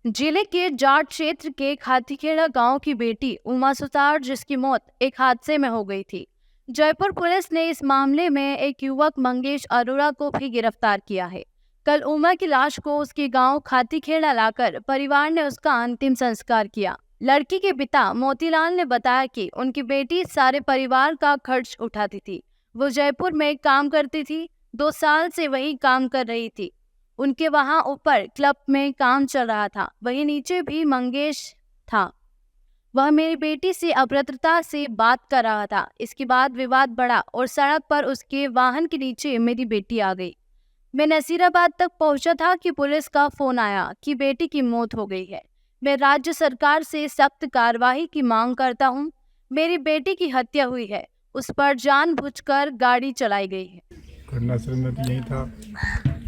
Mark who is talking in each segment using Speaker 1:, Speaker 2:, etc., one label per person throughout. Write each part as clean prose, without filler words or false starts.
Speaker 1: जिले के जाट क्षेत्र के खातीखेड़ा गांव की बेटी उमा सुतार, जिसकी मौत एक हादसे में हो गई थी। जयपुर पुलिस ने इस मामले में एक युवक मंगेश अरोड़ा को भी गिरफ्तार किया है। कल उमा की लाश को उसके गांव खातीखेड़ा लाकर परिवार ने उसका अंतिम संस्कार किया। लड़की के पिता मोतीलाल ने बताया कि उनकी बेटी सारे परिवार का खर्च उठाती थी। वो जयपुर में काम करती थी, 2 साल से वही काम कर रही थी। उनके वहां ऊपर क्लब में काम चल रहा था, वहीं नीचे भी मंगेश था। वह मेरी बेटी से अभद्रता से बात कर रहा था। इसके बाद विवाद बढ़ा और सड़क पर उसके वाहन के नीचे मेरी बेटी आ गई। मैं नसीराबाद तक पहुंचा था कि पुलिस का फोन आया कि बेटी की मौत हो गई है। मैं राज्य सरकार से सख्त कार्रवाई की मांग करता हूं। मेरी बेटी की हत्या हुई है, उस पर जानबूझकर गाड़ी चलाई गई है।
Speaker 2: घटनास्थल में तो यही था,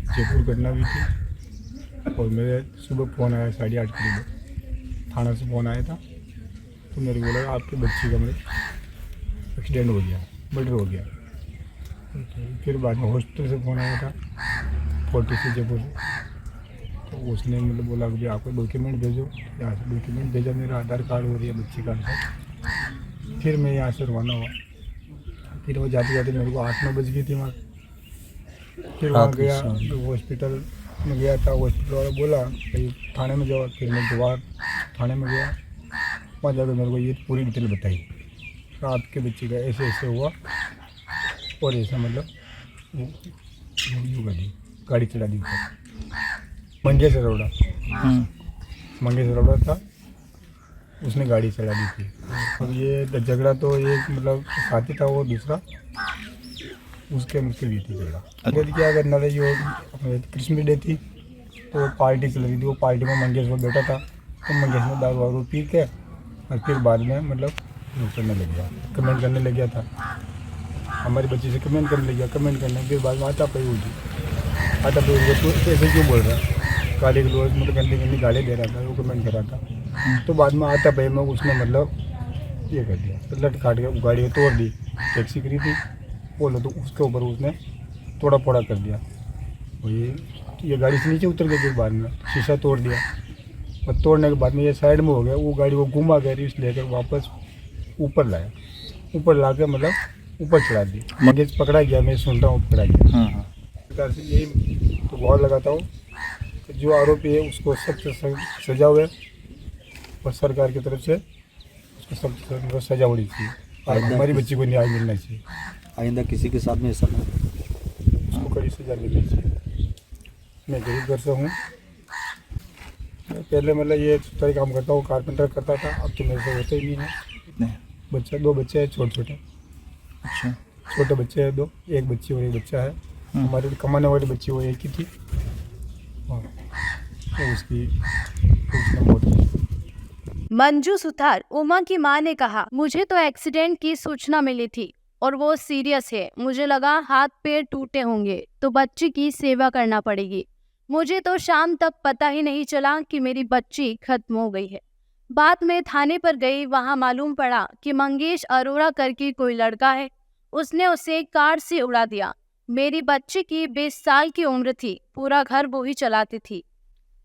Speaker 2: जयपुर घटना भी थी। और मेरे सुबह फ़ोन आया 8:30 करीब, थाना से फ़ोन आया था। तो मेरे को बोला आपके बच्ची का मतलब एक्सीडेंट हो गया, मर्डर हो गया। फिर बाद में हॉस्पिटल से फ़ोन आया था, 40 से जयपुर से। तो उसने मतलब बोला कि आपको डॉक्यूमेंट भेजो। यहाँ से डॉक्यूमेंट भेजा, मेरा आधार कार्ड हो रही है, बच्ची का सब। फिर मैं यहाँ से रवाना हुआ। फिर वो जाते जाते मेरे को 8-9 बज गई थी वहाँ। फिर वहाँ गया, हॉस्पिटल में गया था। हॉस्पिटल वाला बोला कि थाने में जाओ। फिर मैं दोबारा थाने में गया। वहाँ जाकर मेरे को ये पूरी डिटेल बताई कि आपके बच्चे का ऐसे ऐसे हुआ और ऐसा मतलब वो गाड़ी चला दी ऊपर। मंगेश अरोड़ा, मंगेश अरोड़ा था, उसने गाड़ी चला दी थी। और ये झगड़ा तो एक मतलब साथी था, वो दूसरा उसके मुझसे भी थी झगड़ा। अगर क्या करना था, जो क्रिसमस डे थी तो पार्टी चल रही थी। वो पार्टी में मंगेश वो बैठा था, तो मंगेश ने दारू वारू पी के और फिर बाद में मतलब वो करने लग गया, कमेंट करने लग गया था। हमारी बच्ची से कमेंट करने लग गया, कमेंट करने फिर बाद में आता पे उठी, आता पे उठ गया। तो ऐसे क्यों बोल रहा है, गाली गलौज मतलब गंदी गंदी गाली दे रहा था, वो कमेंट कर रहा था। तो बाद में आता पे में उसने मतलब ये कर दिया, तो लट काट के गाड़ी तोड़ दी। टैक्सी करी थी बोलो, तो उसके ऊपर उसने तोड़ा फोड़ा कर दिया। और ये गाड़ी से नीचे उतर गया, फिर बाद में शीशा तोड़ दिया। और तोड़ने के बाद में ये साइड में हो गया, वो गाड़ी वो घुमा कर रिस लेकर वापस ऊपर लाया। ऊपर ला के मतलब ऊपर चढ़ा दी। मंगेश पकड़ा गया, मैं सुन रहा हूँ पकड़ा गया। सरकार से यही तो बहुत लगाता हूँ कि जो आरोपी है उसको सख्त सजा हुए और सरकार की तरफ से उसको सख्त सजा होनी चाहिए और हमारी बच्ची को न्याय मिलना चाहिए।
Speaker 3: आइंदा किसी के साथ में ऐसा ना हो।
Speaker 2: उसको कड़ी सजा मिलनी चाहिए। मैं गरीब घर से हूँ। पहले मतलब ये सुथारी काम करता हूँ, कारपेंटर करता था। अब तो मेरे से होता ही नहीं है।
Speaker 3: कितने
Speaker 2: बच्चा 2 बच्चे हैं, छोटे छोटे।
Speaker 3: अच्छा,
Speaker 2: छोटे बच्चे हैं 2, एक बच्ची और एक बच्चा है। हमारी कमाने वाली बच्ची वो एक ही थी और तो उसने मौत की।
Speaker 1: मंजू सुतार, उमा की मां ने कहा, मुझे तो एक्सीडेंट की सूचना मिली थी और वो सीरियस है। मुझे लगा हाथ पैर टूटे होंगे तो बच्ची की सेवा करना पड़ेगी। मुझे तो शाम तक पता ही नहीं चला कि मेरी बच्ची खत्म हो गई है। बाद में थाने पर गई, वहां मालूम पड़ा कि मंगेश अरोड़ा करके कोई लड़का है, उसने उसे कार से उड़ा दिया। मेरी बच्ची की 20 साल की उम्र थी, पूरा घर वो ही चलाती थी।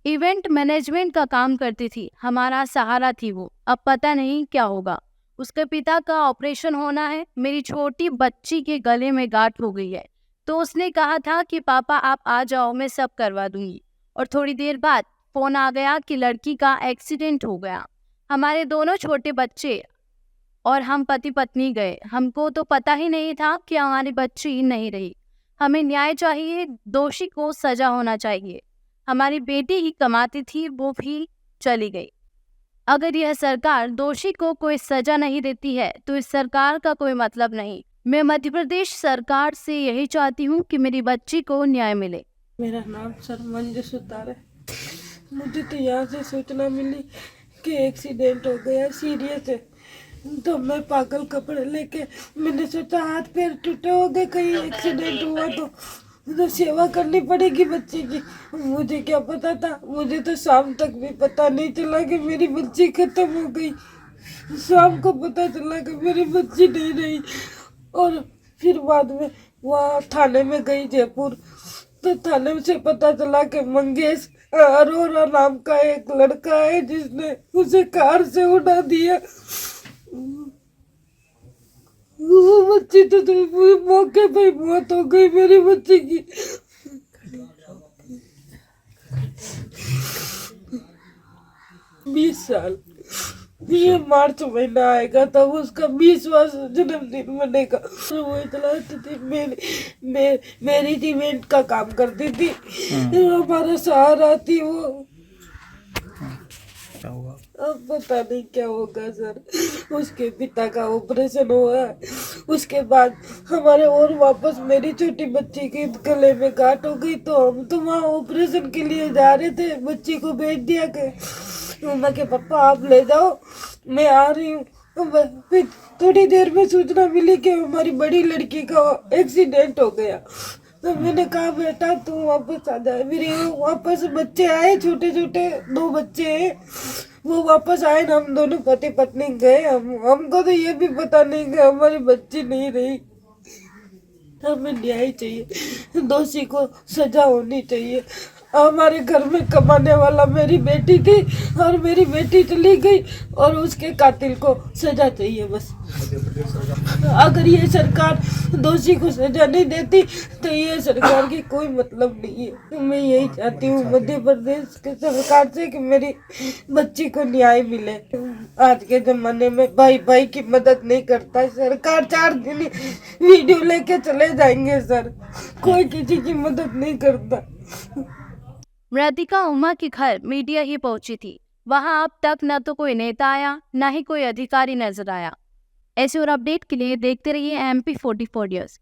Speaker 1: इवेंट मैनेजमेंट का काम करती थी, हमारा सहारा थी वो। अब पता नहीं क्या होगा। उसके पिता का ऑपरेशन होना है। मेरी छोटी बच्ची के गले में गांठ हो गई है, तो उसने कहा था कि पापा आप आ जाओ, मैं सब करवा दूंगी। और थोड़ी देर बाद फोन आ गया कि लड़की का एक्सीडेंट हो गया। हमारे दोनों छोटे बच्चे और हम पति पत्नी गए। हमको तो पता ही नहीं था कि हमारी बच्ची नहीं रही। हमें न्याय चाहिए, दोषी को सजा होना चाहिए। हमारी बेटी ही कमाती थी, वो भी चली गई। अगर यह सरकार दोषी को कोई सजा नहीं देती है तो इस सरकार का कोई मतलब नहीं। मैं मध्य प्रदेश सरकार से यही चाहती हूँ कि मेरी बच्ची को न्याय मिले।
Speaker 4: मेरा नाम सर मंजू सुतार है। मुझे तो यहाँ से सूचना मिली कि एक्सीडेंट हो गया, सीरियस है। तो मैं पागल कपड़े लेके, मैंने सोचा हाथ पैर टूटे हो गए, कहीं एक्सीडेंट हुआ तो सेवा करनी पड़ेगी बच्चे की। मुझे क्या पता था, मुझे तो शाम तक भी पता नहीं चला कि मेरी बच्ची खत्म हो गई। शाम को पता चला कि मेरी बच्ची नहीं रही। और फिर बाद में वहाँ थाने में गई जयपुर, तो थाने से पता चला कि मंगेश अरोरा नाम का एक लड़का है जिसने उसे कार से उड़ा दिया। वो बच्ची तो पूरे मौके पे ही मौत हो गई मेरी बच्ची की। 20 साल, ये मार्च महीना आएगा तब उसका 20वां जन्मदिन बनेगा। तो वो इतलाती थी मेरी थी, इवेंट का काम करती थी, हमारा सहारा थी वो।
Speaker 3: क्या हुआ?
Speaker 4: अब पता नहीं क्या होगा सर। उसके पिता का ऑपरेशन हुआ, उसके बाद हमारे और वापस मेरी छोटी बच्ची के गले में गांठ हो गई, तो हम तो वहाँ ऑपरेशन के लिए जा रहे थे, बच्ची को भेज दिया के मैं के पापा आप ले जाओ मैं आ रही हूँ। फिर थोड़ी देर में सूचना मिली कि हमारी बड़ी लड़की का एक्सीडेंट हो गया। तो मैंने कहा बेटा तू वापस आ जा। मेरे वापस बच्चे आए, छोटे छोटे 2 बच्चे हैं, वो वापस आए ना, हम दोनों पति पत्नी गए। हमको तो ये भी पता नहीं कि हमारी बच्ची नहीं रही। हमें न्याय चाहिए, दोषी को सजा होनी चाहिए। हमारे घर में कमाने वाला मेरी बेटी थी और मेरी बेटी चली गई और उसके कातिल को सजा चाहिए बस। अगर ये सरकार दोषी को सजा नहीं देती तो ये सरकार की कोई मतलब नहीं है। मैं यही चाहती हूँ मध्य प्रदेश के सरकार से कि मेरी बच्ची को न्याय मिले। आज के जमाने में भाई भाई की मदद नहीं करता सरकार। 4 दिन वीडियो लेके चले जाएंगे सर, कोई किसी की मदद नहीं करता।
Speaker 1: मृतिका उमा के घर मीडिया ही पहुंची थी। वहां अब तक न तो कोई नेता आया, न ही कोई अधिकारी नजर आया। ऐसे और अपडेट के लिए देखते रहिए MP44 न्यूज़।